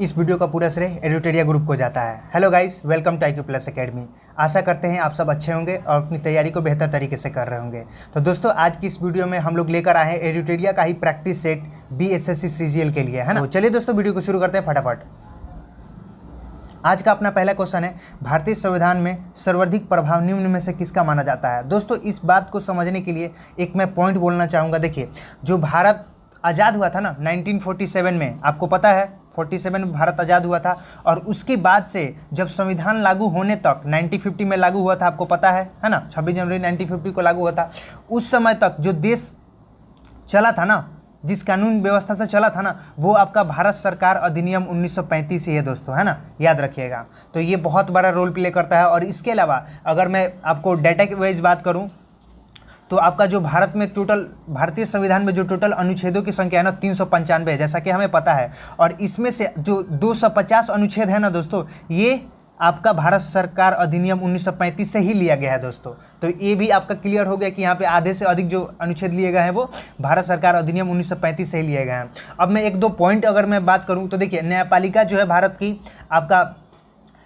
इस वीडियो का पूरा श्रेय एडुटेरिया ग्रुप को जाता है। Hello guys, welcome to IQ plus academy. आशा करते हैं आप सब अच्छे होंगे और अपनी तैयारी को बेहतर तरीके से कर रहे होंगे। तो दोस्तों, आज की इस वीडियो में हम लोग लेकर आए हैं एडुटेरिया का ही प्रैक्टिस सेट BSSC CGL के लिए, है ना। तो चलिए दोस्तों, वीडियो को शुरू करते हैं फटाफट। आज का अपना पहला क्वेश्चन है, भारतीय संविधान में सर्वाधिक प्रभाव निम्न में से किसका माना जाता है। दोस्तों, इस बात को समझने के लिए एक मैं पॉइंट बोलना चाहूँगा। देखिए, जो भारत आज़ाद हुआ था ना 1947 में, आपको पता है 47 में भारत आज़ाद हुआ था, और उसके बाद से जब संविधान लागू होने तक 1950 में लागू हुआ था, आपको पता है ना, 26 जनवरी 1950 को लागू हुआ था। उस समय तक जो देश चला था ना, जिस कानून व्यवस्था से चला था ना, वो आपका भारत सरकार अधिनियम 1935 ही है दोस्तों, है ना, याद रखिएगा। तो ये बहुत बड़ा रोल प्ले करता है। और इसके अलावा अगर मैं आपको डाटा की वाइज बात करूँ तो आपका जो भारत में टोटल भारतीय संविधान में जो टोटल अनुच्छेदों की संख्या है ना 395 है, जैसा कि हमें पता है। और इसमें से जो 250 अनुच्छेद है ना दोस्तों, ये आपका भारत सरकार अधिनियम 1935 से ही लिया गया है दोस्तों। तो ये भी आपका क्लियर हो गया कि यहाँ पे आधे से अधिक जो अनुच्छेद लिए गए हैं वो भारत सरकार अधिनियम 1935 से ही लिए गए हैं। अब मैं एक दो पॉइंट अगर मैं बात करूँ तो देखिए, न्यायपालिका जो है भारत की, आपका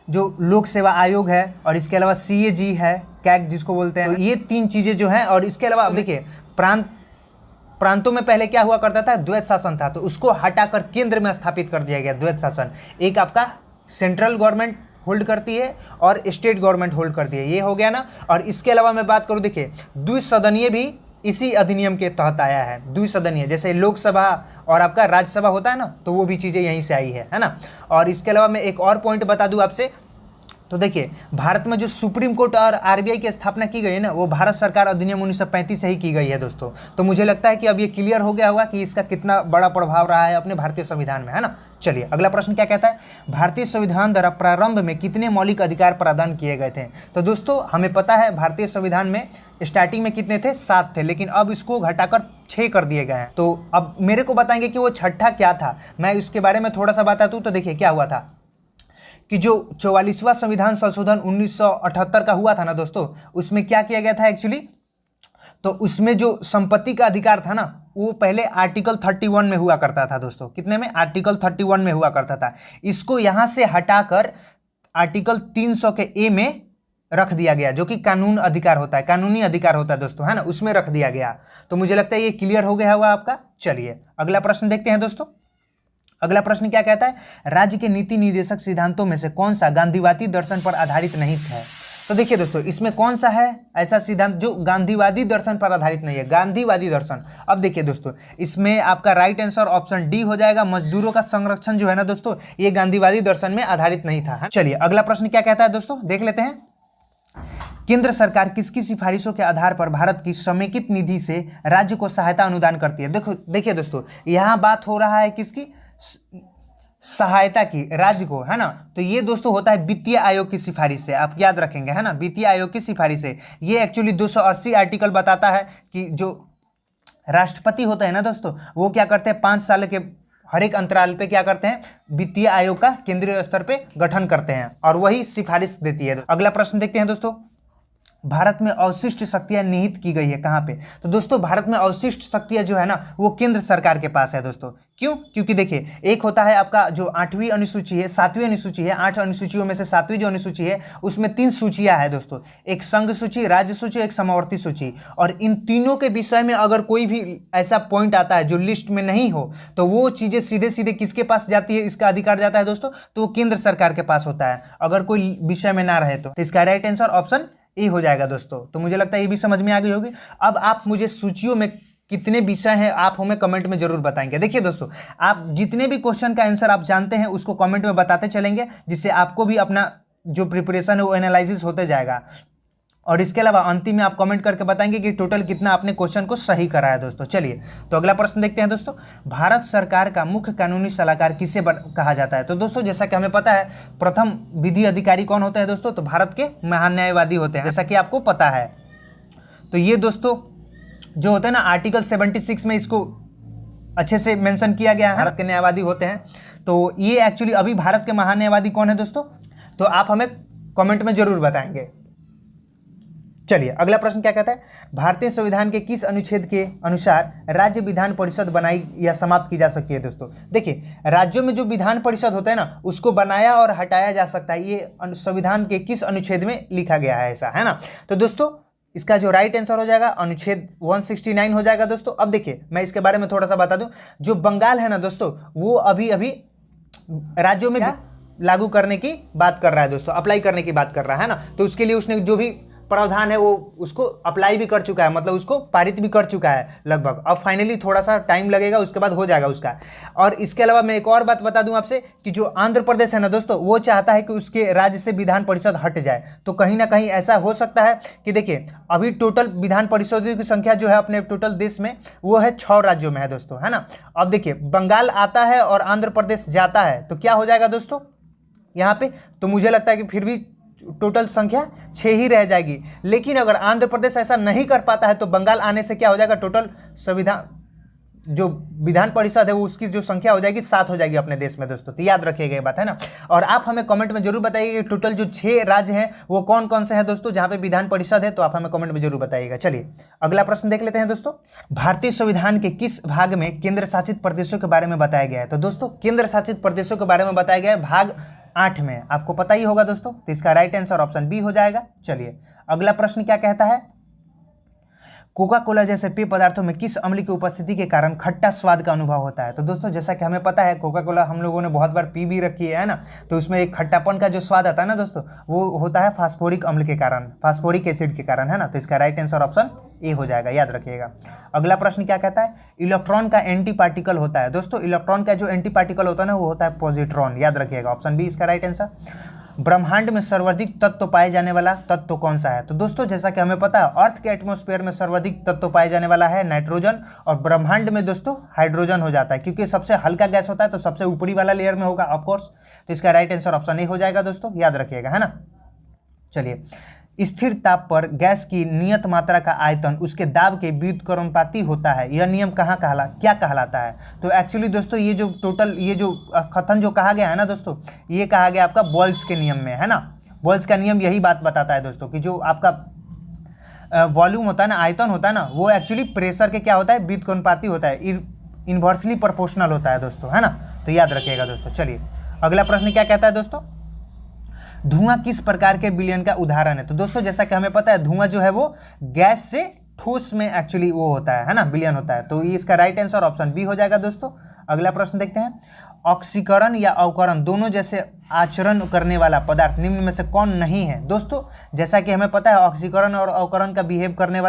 जो लोक सेवा आयोग है, और इसके अलावा CAG है, कैग जिसको बोलते हैं। तो ये तीन चीज़ें जो हैं, और इसके अलावा अब देखिए, प्रांतों में पहले क्या हुआ करता था, द्वैत शासन था, तो उसको हटाकर केंद्र में स्थापित कर दिया गया द्वैत शासन। एक आपका सेंट्रल गवर्नमेंट होल्ड करती है और स्टेट गवर्नमेंट होल्ड करती है, ये हो गया ना। और इसके अलावा मैं बात करूँ, देखिए द्विसदनीय भी इसी अधिनियम के तहत आया है। द्विसदनीय जैसे लोकसभा और आपका राज्यसभा होता है ना, तो वो भी चीज़ें यहीं से आई है ना। और इसके अलावा मैं एक और पॉइंट बता दूं आपसे, तो देखिए भारत में जो सुप्रीम कोर्ट और RBI की स्थापना की गई है ना, वो भारत सरकार अधिनियम 1935 से ही की गई है दोस्तों। तो मुझे लगता है कि अब ये क्लियर हो गया होगा कि इसका कितना बड़ा प्रभाव रहा है अपने भारतीय संविधान में, है ना। चलिए अगला प्रश्न क्या कहता है, भारतीय संविधान द्वारा प्रारंभ में कितने मौलिक अधिकार प्रदान किए गए थे। तो दोस्तों, हमें पता है भारतीय संविधान में स्टार्टिंग में कितने थे, 7 थे, लेकिन अब इसको घटाकर 6 कर दिए गए हैं। तो अब मेरे को बताएंगे कि वो छठा क्या था। मैं इसके बारे में थोड़ा सा बता दूं तो देखिए क्या हुआ था कि जो 44वां संविधान संशोधन 1978 का हुआ था ना दोस्तों, उसमें क्या किया गया था एक्चुअली, तो उसमें जो संपत्ति का अधिकार था ना, वो पहले आर्टिकल 31 में हुआ करता था दोस्तों। कितने में, आर्टिकल 31 में हुआ करता था। इसको यहां से हटाकर आर्टिकल 300 के A में रख दिया गया, जो कि कानून अधिकार होता है, कानूनी अधिकार होता है दोस्तों, है ना, उसमें रख दिया गया। तो मुझे लगता है ये क्लियर हो गया होगा आपका। चलिए अगला प्रश्न देखते हैं दोस्तों। अगला प्रश्न क्या कहता है, राज्य के नीति निर्देशक सिद्धांतों में से कौन सा गांधीवादी दर्शन पर आधारित नहीं है। तो देखिए दोस्तों, इसमें कौन सा है ऐसा सिद्धांत जो गांधीवादी दर्शन पर आधारित नहीं है, गांधीवादी दर्शन। अब देखिए दोस्तों, इसमें आपका राइट आंसर ऑप्शन D हो जाएगा। मजदूरों का संरक्षण जो है ना दोस्तों, ये गांधीवादी दर्शन में आधारित नहीं था। चलिए अगला प्रश्न क्या कहता है दोस्तों, देख लेते हैं। केंद्र सरकार किसकी सिफारिशों के आधार पर भारत की समेकित निधि से राज्य को सहायता अनुदान करती है। देखिए दोस्तों, यहाँ बात हो रहा है किसकी, सहायता की, राज्य को, है ना। तो ये दोस्तों होता है वित्तीय आयोग की सिफारिश से, आप याद रखेंगे, है ना, वित्तीय आयोग की सिफारिश से। ये एक्चुअली 280 आर्टिकल बताता है कि जो राष्ट्रपति होते हैं ना दोस्तों, वो क्या करते हैं, 5 साल के हर एक अंतराल पे क्या करते हैं, वित्तीय आयोग का केंद्रीय स्तर पे गठन करते हैं, और वही सिफारिश देती है। अगला प्रश्न देखते हैं दोस्तों, भारत में अवशिष्ट शक्तियां निहित की गई है कहाँ पे। तो दोस्तों, भारत में अवशिष्ट शक्तियां जो है ना, वो केंद्र सरकार के पास है दोस्तों। क्यों, क्योंकि देखिए, एक होता है आपका जो 8वीं अनुसूची है, 7वीं अनुसूची है, 8 अनुसूचियों में से 7वीं जो अनुसूची है, उसमें 3 सूचियां है दोस्तों, एक संघ सूची, राज्य सूची, एक समवर्ती सूची। और इन तीनों के विषय में अगर कोई भी ऐसा पॉइंट आता है जो लिस्ट में नहीं हो, तो वो चीजें सीधे सीधे किसके पास जाती है, इसका अधिकार जाता है दोस्तों, तो वो केंद्र सरकार के पास होता है, अगर कोई विषय में ना रहे तो। इसका राइट आंसर ऑप्शन ए हो जाएगा दोस्तों। तो मुझे लगता है ये भी समझ में आ गई होगी। अब आप मुझे सूचियों में कितने विषय हैं आप हमें कमेंट में जरूर बताएंगे। देखिए दोस्तों, आप जितने भी क्वेश्चन का आंसर आप जानते हैं उसको कमेंट में बताते चलेंगे, जिससे आपको भी अपना जो प्रिपरेशन है वो एनालिसिस होते जाएगा। और इसके अलावा अंतिम में आप कमेंट करके बताएंगे कि टोटल कितना आपने क्वेश्चन को सही करा है दोस्तों। चलिए तो अगला प्रश्न देखते हैं दोस्तों, भारत सरकार का मुख्य कानूनी सलाहकार किसे कहा जाता है। तो दोस्तों, जैसा कि हमें पता है, प्रथम विधि अधिकारी कौन होते हैं दोस्तों, तो भारत के महान्यायवादी होते हैं, जैसा कि आपको पता है। तो ये दोस्तों जो होता है ना, आर्टिकल 76 में इसको अच्छे से मेंशन किया गया है, भारत के न्यायवादी होते हैं। तो ये एक्चुअली अभी भारत के महान्यायवादी कौन है दोस्तों, तो आप हमें कमेंट में जरूर बताएंगे। चलिए अगला प्रश्न क्या कहता है, भारतीय संविधान के किस अनुच्छेद के अनुसार राज्य विधान परिषद बनाई या समाप्त की जा सकती है। दोस्तों देखिए, राज्यों में जो विधान परिषद होता है ना, उसको बनाया और हटाया जा सकता है, ये संविधान के किस अनुच्छेद में लिखा गया है, ऐसा है ना। तो दोस्तों इसका जो राइट आंसर हो जाएगा अनुच्छेद 169 हो जाएगा। दोस्तों अब देखिए मैं इसके बारे में थोड़ा सा बता दूं, जो बंगाल है ना दोस्तों, वो अभी अभी राज्यों में लागू करने की बात कर रहा है दोस्तों, अप्लाई करने की बात कर रहा है ना। तो उसके लिए उसने जो भी प्रावधान है वो उसको अप्लाई भी कर चुका है, मतलब उसको पारित भी कर चुका है लगभग। अब फाइनली थोड़ा सा टाइम लगेगा, उसके बाद हो जाएगा उसका। और इसके अलावा मैं एक और बात बता दूं आपसे कि जो आंध्र प्रदेश है ना दोस्तों, वो चाहता है कि उसके राज्य से विधान परिषद हट जाए। तो कहीं ना कहीं ऐसा हो सकता है कि देखिए अभी टोटल विधान परिषदों की संख्या जो है अपने टोटल देश में वो है 6 राज्यों में है दोस्तों, है ना। अब देखिए बंगाल आता है और आंध्र प्रदेश जाता है, तो क्या हो जाएगा दोस्तों यहाँ पे, तो मुझे लगता है कि फिर भी टोटल संख्या 6 ही रह जाएगी। लेकिन अगर आंध्र प्रदेश ऐसा नहीं कर पाता है तो बंगाल आने से क्या हो जाएगा, टोटल संविधान जो विधान परिषद है वो उसकी जो संख्या हो जाएगी 7 हो जाएगी अपने देश में दोस्तों। तो याद रखिएगा ये बात, है ना। और आप हमें कमेंट में जरूर बताइए कि टोटल जो 6 राज्य हैं वो कौन कौन से हैं दोस्तों जहां पे विधान परिषद है, तो आप हमें कमेंट में जरूर बताइएगा। चलिए अगला प्रश्न देख लेते हैं दोस्तों, भारतीय संविधान के किस भाग में केंद्र शासित प्रदेशों के बारे में बताया गया है। तो दोस्तों केंद्र शासित प्रदेशों के बारे में बताया गया है भाग 8 में, आपको पता ही होगा दोस्तों। तो इसका राइट आंसर ऑप्शन बी हो जाएगा। चलिए अगला प्रश्न क्या कहता है, कोका कोला जैसे पेय पदार्थों में किस अम्ल की उपस्थिति के कारण खट्टा स्वाद का अनुभव होता है। तो दोस्तों जैसा कि हमें पता है कोका कोला हम लोगों ने बहुत बार पी भी रखी है ना, तो उसमें एक खट्टापन का जो स्वाद आता है ना दोस्तों, वो होता है फास्फोरिक अम्ल के कारण, फास्फोरिक एसिड के कारण, है ना। तो इसका राइट आंसर ऑप्शन ए हो जाएगा, याद रखिएगा। अगला प्रश्न क्या कहता है, इलेक्ट्रॉन का एंटी पार्टिकल होता है। दोस्तों इलेक्ट्रॉन का जो एंटी पार्टिकल होता है ना वो होता है पॉजिट्रॉन, याद रखिएगा, ऑप्शन बी इसका राइट आंसर। ब्रह्मांड में सर्वाधिक तत्व पाए जाने वाला तत्व कौन सा है। तो दोस्तों जैसा कि हमें पता है अर्थ के एटमॉस्फेयर में सर्वाधिक तत्व पाए जाने वाला है नाइट्रोजन, और ब्रह्मांड में दोस्तों हाइड्रोजन हो जाता है, क्योंकि सबसे हल्का गैस होता है तो सबसे ऊपरी वाला लेयर में होगा ऑफकोर्स। तो इसका राइट आंसर ऑप्शन ए हो जाएगा दोस्तों, याद रखिएगा, है ना। चलिए, स्थिर ताप पर गैस की नियत मात्रा का आयतन उसके दाब के व्युत्क्रमानुपाती होता है, यह नियम क्या कहलाता है। तो एक्चुअली दोस्तों ये जो टोटल ये जो कथन जो कहा गया है ना दोस्तों, ये कहा गया आपका बोल्ट्ज के नियम में, है ना। बोल्ट्ज का नियम यही बात बताता है दोस्तों कि जो आपका वॉल्यूम होता है ना, आयतन होता है ना, वो एक्चुअली प्रेशर के क्या होता है, व्युत्क्रमानुपाती होता है, इन्वर्सली प्रोपोर्शनल होता है दोस्तों, है ना। तो याद रखिएगा दोस्तों। चलिए अगला प्रश्न क्या कहता है दोस्तों, धुआं किस प्रकार के विलयन का उदाहरण है। तो दोस्तों जैसा कि हमें पता है धुआं जो है वो गैस से ठोस में एक्चुअली वो होता है ना, विलयन होता है। तो ये इसका राइट आंसर ऑप्शन बी हो जाएगा दोस्तों। अगला प्रश्न देखते हैं, ऑक्सीकरण या अवकरण दोनों जैसे आचरण करने वाला पदार्थ निम्न में से कौन नहीं है। दोस्तों जैसा कि हमें पता है ऑक्सीकरण और अवकरण का बिहेव करने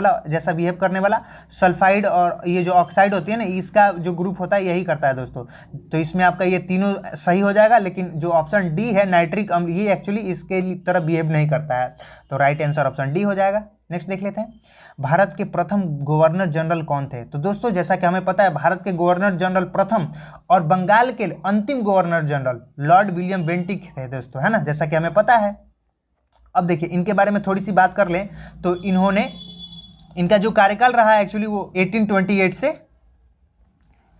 वाला सल्फाइड और ये जो ऑक्साइड होती है ना, इसका जो ग्रुप होता है यही करता है दोस्तों। तो इसमें आपका ये तीनों सही हो जाएगा, लेकिन जो ऑप्शन डी है नाइट्रिक अम्ल, ये एक्चुअली इसके तरफ बिहेव नहीं करता है। तो राइट आंसर ऑप्शन डी हो जाएगा। नेक्स्ट देख लेते हैं, भारत के प्रथम गवर्नर जनरल कौन थे। तो दोस्तों जैसा कि हमें पता है भारत के गवर्नर जनरल प्रथम और बंगाल के अंतिम governor general Lord William Bentinck थे दोस्तों, है ना, जैसा कि हमें पता है। अब देखिए इनके बारे में थोड़ी सी बात कर लें तो इनका जो कार्यकाल रहा है एक्चुअली वो 1828 से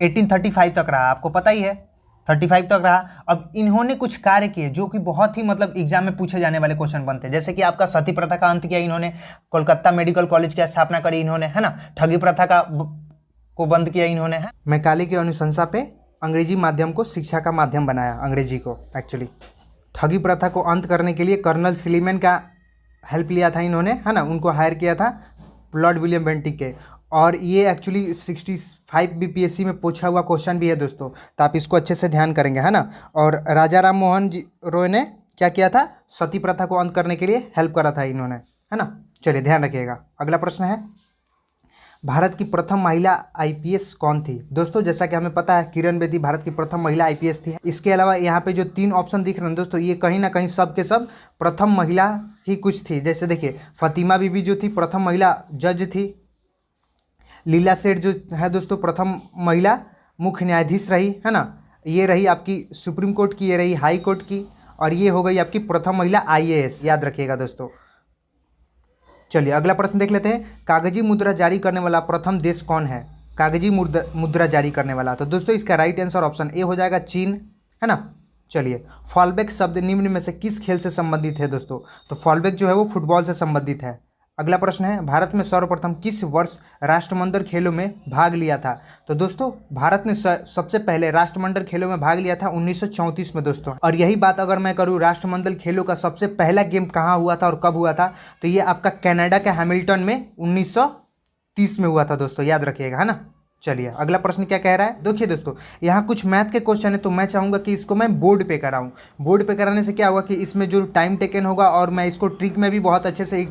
1835 तक रहा, आपको पता ही है 35 तक रहा। अब इन्होंने कुछ कार्य किए जो कि बहुत ही मतलब एग्जाम में पूछे जाने वाले क्वेश्चन बनते हैं, जैसे कि आपका सती प्रथा का अंत किया इन्होंने, कोलकाता मेडिकल कॉलेज की स्थापना करी इन्होंने, है ना, ठगी प्रथा को बंद किया इन्होंने, है, मैकाले की अनुशंसा पे अंग्रेजी माध्यम को शिक्षा का माध्यम बनाया, अंग्रेजी को एक्चुअली। ठगी प्रथा को अंत करने के लिए कर्नल सिलीमैन का हेल्प लिया था इन्होंने, है ना, उनको हायर किया था लॉर्ड विलियम बेंटिक के। और ये एक्चुअली 65 बीपीएससी में पूछा हुआ क्वेश्चन भी है दोस्तों, तो आप इसको अच्छे से ध्यान करेंगे, है ना। और राजा राम मोहन जी रॉय ने क्या किया था, सती प्रथा को अंत करने के लिए हेल्प करा था इन्होंने, है ना। चलिए ध्यान रखिएगा। अगला प्रश्न है, भारत की प्रथम महिला आईपीएस कौन थी। दोस्तों जैसा कि हमें पता है किरण बेदी भारत की प्रथम महिला आईपीएस थी। इसके अलावा यहाँ पे जो 3 ऑप्शन दिख रहे हैं दोस्तों, ये कहीं ना कहीं सब के सब प्रथम महिला ही कुछ थी। जैसे देखिए फातिमा बीबी जो थी प्रथम महिला जज थी, लीला सेठ जो है दोस्तों प्रथम महिला मुख्य न्यायाधीश रही, है ना, ये रही आपकी सुप्रीम कोर्ट की, ये रही हाई कोर्ट की, और ये हो गई आपकी प्रथम महिला आईएएस, याद रखिएगा दोस्तों। चलिए अगला प्रश्न देख लेते हैं, कागजी मुद्रा जारी करने वाला प्रथम देश कौन है। कागजी मुद्रा जारी करने वाला, तो दोस्तों इसका राइट आंसर ऑप्शन ए हो जाएगा, चीन, है ना। चलिए फॉलबैक शब्द निम्न में से किस खेल से संबंधित है दोस्तों। तो फॉलबैक जो है वो फुटबॉल से संबंधित है। अगला प्रश्न है, भारत में सर्वप्रथम किस वर्ष राष्ट्रमंडल खेलों में भाग लिया था? तो दोस्तों भारत ने सबसे पहले राष्ट्रमंडल खेलों में भाग लिया था 1934 में दोस्तों। और यही बात अगर मैं करूँ राष्ट्रमंडल खेलों का सबसे पहला गेम कहाँ हुआ था और कब हुआ था, तो ये आपका कनाडा के हैमिल्टन में 1930 में हुआ था दोस्तों, याद रखिएगा, है ना। चलिए अगला प्रश्न क्या कह रहा है, देखिए दोस्तों यहाँ कुछ मैथ के क्वेश्चन है, तो मैं चाहूँगा कि इसको मैं बोर्ड पे कराऊँ। बोर्ड पे कराने से क्या होगा कि इसमें जो टाइम टेकन होगा और मैं इसको ट्रिक में भी बहुत अच्छे से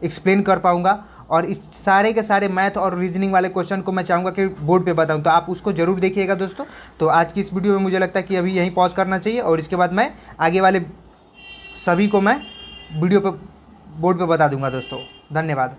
एक्सप्लेन कर पाऊँगा, और इस सारे के सारे मैथ और रीजनिंग वाले क्वेश्चन को मैं चाहूँगा कि बोर्ड पे बताऊँ, तो आप उसको जरूर देखिएगा दोस्तों। तो आज की इस वीडियो में मुझे लगता है कि अभी यहीं पॉज करना चाहिए, और इसके बाद मैं आगे वाले सभी को मैं वीडियो पे बोर्ड पे बता दूंगा दोस्तों। धन्यवाद।